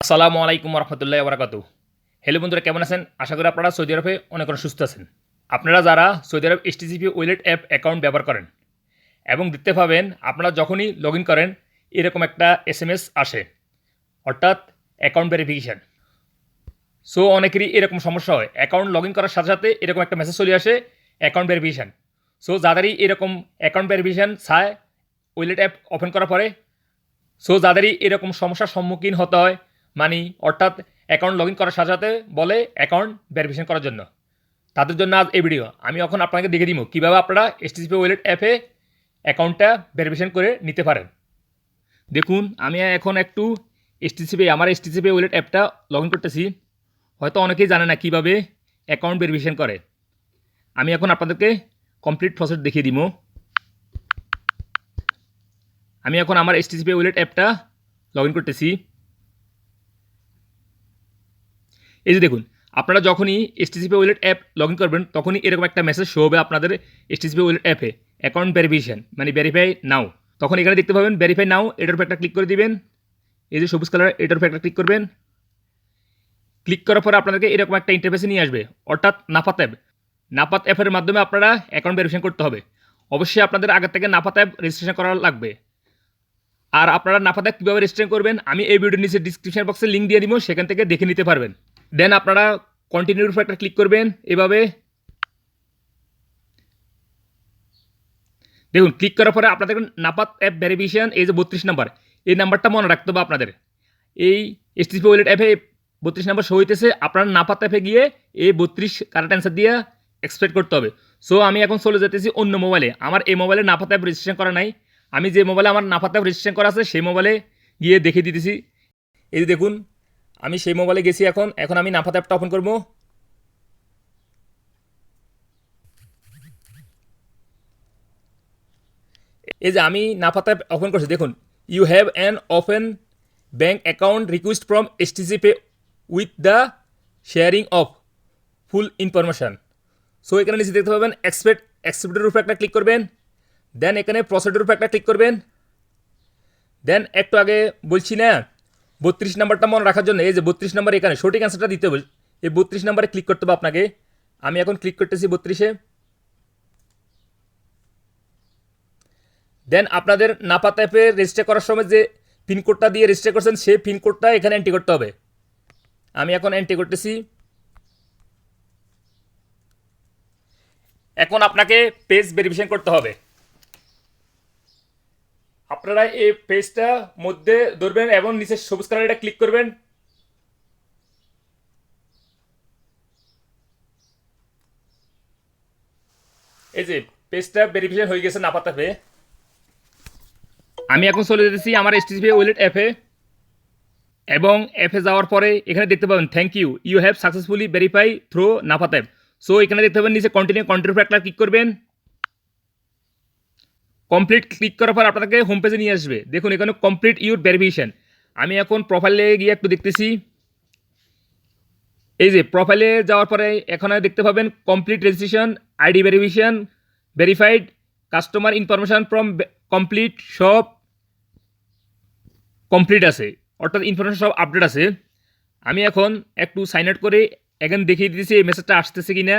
আসসালামু আলাইকুম রহমতুল্লাহি বারাকাতু। হ্যালো বন্ধুরা, কেমন আছেন? আশা করি আপনারা সৌদি আরবে অনেক সুস্থ আছেন। আপনারা যারা সৌদি আরব এসটিসিপি ওয়ালেট অ্যাপ অ্যাকাউন্ট ব্যবহার করেন এবং দেখতে পাবেন আপনারা যখনই লগ ইন করেন এরকম একটা এসএমএস আসে, অর্থাৎ অ্যাকাউন্ট ভেরিফিকেশান। সো অনেকেরই এরকম সমস্যা হয়, অ্যাকাউন্ট লগ ইন করার সাথে সাথে এরকম একটা মেসেজ চলে আসে অ্যাকাউন্ট ভেরিফিকেশান। সো যাদেরই এরকম অ্যাকাউন্ট ভেরিফিকেশান চায় ওয়ালেট অ্যাপ ওপেন করার পরে, সো যাদেরই এরকম সমস্যার সম্মুখীন হতে হয়, অর্থাৎ অ্যাকাউন্ট লগ ইন করার সাথে সাথে বলে অ্যাকাউন্ট ভেরিফিকেশন করার জন্য, তাদের জন্য আজ এই ভিডিও। আমি এখন আপনাকে দেখে দিব কীভাবে আপনারা এসটিসিপি ওয়ালেট অ্যাপে অ্যাকাউন্টটা ভেরিফিকেশন করে নিতে পারেন। দেখুন, আমি এখন একটু আমার এসটিসিপি ওয়ালেট অ্যাপটা লগ ইন করতেছি। হয়তো অনেকেই জানে না কীভাবে অ্যাকাউন্ট ভেরিফিকেশন করে। আমি এখন আপনাদেরকে কমপ্লিট প্রসেস দেখিয়ে দিব। আমি এখন আমার এসটিসিপি ওয়ালেট অ্যাপটা লগ ইন করতেছি। এই যে দেখুন, আপনারা যখনই এসটিসিপি ওয়ালেট অ্যাপ লগ ইন করবেন তখনই এরকম একটা মেসেজ শো হবে আপনাদের এসটিসিপি ওয়ালেট অ্যাপে, অ্যাকাউন্ট ভেরিফিকেশন ভেরিফাই নাও। তখন এখানে দেখতে পাবেন ভেরিফাই নাও, এটার উপর একটা ক্লিক করে দিবেন। এই যে সবুজ কালার, এটার উপর একটা ক্লিক করবেন। ক্লিক করার পরে আপনাদেরকে এরকম একটা ইন্টারফেসে নিয়ে আসবে, অর্থাৎ নাফাত অ্যাপ। নাফাত অ্যাপের মাধ্যমে আপনারা অ্যাকাউন্ট ভেরিফিকেশন করতে হবে। অবশ্যই আপনাদের আগের থেকে নাফাত অ্যাপ রেজিস্ট্রেশন করা লাগবে। আর আপনারা নাফাত অ্যাপ কীভাবে রেজিস্ট্রেশন করবেন আমি এই ভিডিওর নিচে ডিসক্রিপশন বক্সে লিঙ্ক দিয়ে দিব, সেখান থেকে দেখে নিতে পারবেন। দেন আপনারা কন্টিনিউর উপর একটা ক্লিক করবেন। এভাবে দেখুন, ক্লিক করার পরে আপনাদের নাফাত অ্যাপ ভেরিফিকেশন, এই যে 32 নাম্বার, এই নাম্বারটা মনে রাখতে হবে আপনাদের। এই এসটিসিপি ওয়ালেট অ্যাপে 32 নাম্বার শো হইতেছে, আপনার নাফাত অ্যাপে গিয়ে এই 32 কারেক্ট অ্যান্সার দিয়ে এক্সপেক্ট করতে হবে। সো আমি এখন চলে যেতেছি অন্য মোবাইলে। আমার এই মোবাইলে নাফাত অ্যাপ রেজিস্ট্রেশন করা নাই। আমি যে মোবাইলে আমার নাফাত অ্যাপ রেজিস্ট্রেশন করা আছে সেই মোবাইলে গিয়ে দেখিয়ে দিতেছি। এই যে দেখুন, আমি সেই মোবাইলে গেছি। এখন আমি নাফাত অ্যাপটা ওপেন করবো। এই যে আমি নাফাত অ্যাপ ওপেন করছি, দেখুন you have an open bank account request from STCP with the sharing of full information. So এখানে নিচে দেখতে পাবেন অ্যাকসেপ্টের উপর একটা ক্লিক করবেন। দেন এখানে প্রসিডিউর উপর একটা ক্লিক করবেন। দেন একটু আগে বলছি না 32 নাম্বারটা মনে রাখার জন্য, এই যে 32 নাম্বার, এখানে সঠিক অ্যান্সারটা দিতে হবে। এই 32 নাম্বারে ক্লিক করতে হবে আপনাকে। আমি এখন ক্লিক করতেছি 32-এ। দেন আপনাদের নাফাত অ্যাপে রেজিস্টার করার সময় যে পিনকোডটা দিয়ে রেজিস্টার করছেন সেই পিনকোডটা এখানে এন্ট্রি করতে হবে। আমি এখন এন্ট্রি করতেছি। এখন আপনাকে পেজ ভেরিফিকেশন করতে হবে। আপনারা এই পেজটা মধ্যে ধরবেন এবং নিচে সবুজ কালার এটা ক্লিক করবেন। এই যে পেজটা ভেরিফিকেশন হয়ে গেছে নাফাত অ্যাপে। আমি এখন চলে যেতেছি আমার এসটিসিপি ওয়ালেট অ্যাপে, এবং অ্যাপে যাওয়ার পরে এখানে দেখতে পাবেন thank you, you have successfully verify through Nafath app. So এখানে দেখতে পাবেন নিচে কন্টিনিউ উপর একটা ক্লিক করবেন। কমপ্লিট ক্লিক করার পর আপনাকে হোম পেজে নিয়ে আসবে। দেখুন এখানে কমপ্লিট ইউর ভেরিফিকেশন। আমি এখন প্রোফাইলে গিয়ে একটু দেখতেছি। এই যে প্রোফাইলে যাওয়ার পরে এখানে দেখতে পাবেন complete registration, ID verification, verified customer information from complete, সব কমপ্লিট আছে, অর্থাৎ ইনফরমেশন সব আপডেট আছে। আমি এখন একটু সাইন আউট করে এখন দেখিয়ে দিতেছি এই মেসেজটা আসতেছে কি না।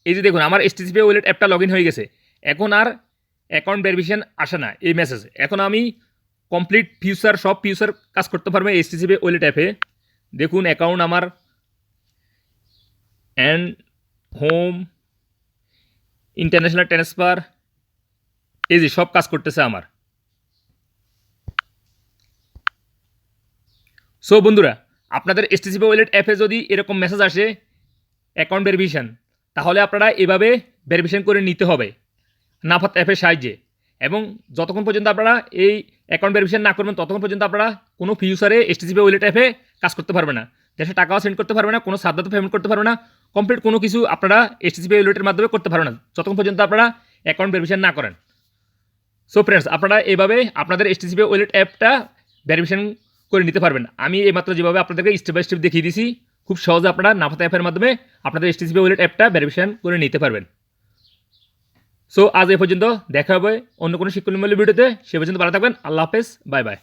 এই যে দেখুন আমার এসটিসিপি ওয়ালেট অ্যাপটা লগ ইন হয়ে গেছে। এখন আর অ্যাকাউন্ট ভেরিফিকেশন আসে না এই মেসেজ। এখন আমি কমপ্লিট সব ফিউচার কাজ করতে পারবো এসটিসিপি ওয়ালেট অ্যাপে। দেখুন অ্যাকাউন্ট আমার অ্যান্ড হোম, ইন্টারন্যাশনাল ট্রান্সফার, এই যে সব কাজ করতেছে আমার। সো বন্ধুরা, আপনাদের এসটিসিপি ওয়ালেট অ্যাপে যদি এরকম মেসেজ আসে অ্যাকাউন্ট ভেরিফিকেশন, তাহলে আপনারা এভাবে ভেরিফিকেশন করে নিতে হবে নাফাত অ্যাপের সাহায্যে। এবং যতক্ষণ পর্যন্ত আপনারা এই অ্যাকাউন্ট ভেরিফিকেশন না করবেন ততক্ষণ পর্যন্ত আপনারা কোনো ফিউচারে এসটিসিপি ওয়ালেট অ্যাপে কাজ করতে পারবে না, দেশে টাকাও সেন্ড করতে পারবে না, কোনো সাবধানত পেমেন্ট করতে পারবে না, কমপ্লিট কোনো কিছু আপনারা এসটিসিপি ওয়ালেটের মাধ্যমে করতে পারবে না যতক্ষণ পর্যন্ত আপনারা অ্যাকাউন্ট ভেরিফিকেশন না করেন। সো ফ্রেন্ডস, আপনারা এভাবে আপনাদের এসটিসিপি ওয়ালেট অ্যাপটা ভেরিফিকেশন করে নিতে পারবেন। আমি এইমাত্র যেভাবে আপনাদেরকে স্টেপ বাই স্টেপ দেখিয়ে দিয়েছি, খুব সহজে আপনারা নাফাত অ্যাপের মাধ্যমে আপনাদের HTTP ওয়ালেট অ্যাপটা ভেরিফিকেশন করে নিতে পারবেন। সো আজ এই পর্যন্ত, দেখা হবে অন্য কোনো শিক্ষণমূলক ভিডিওতে। সে পর্যন্ত ভালো থাকবেন। আল্লাহ হাফেজ, বাই বাই।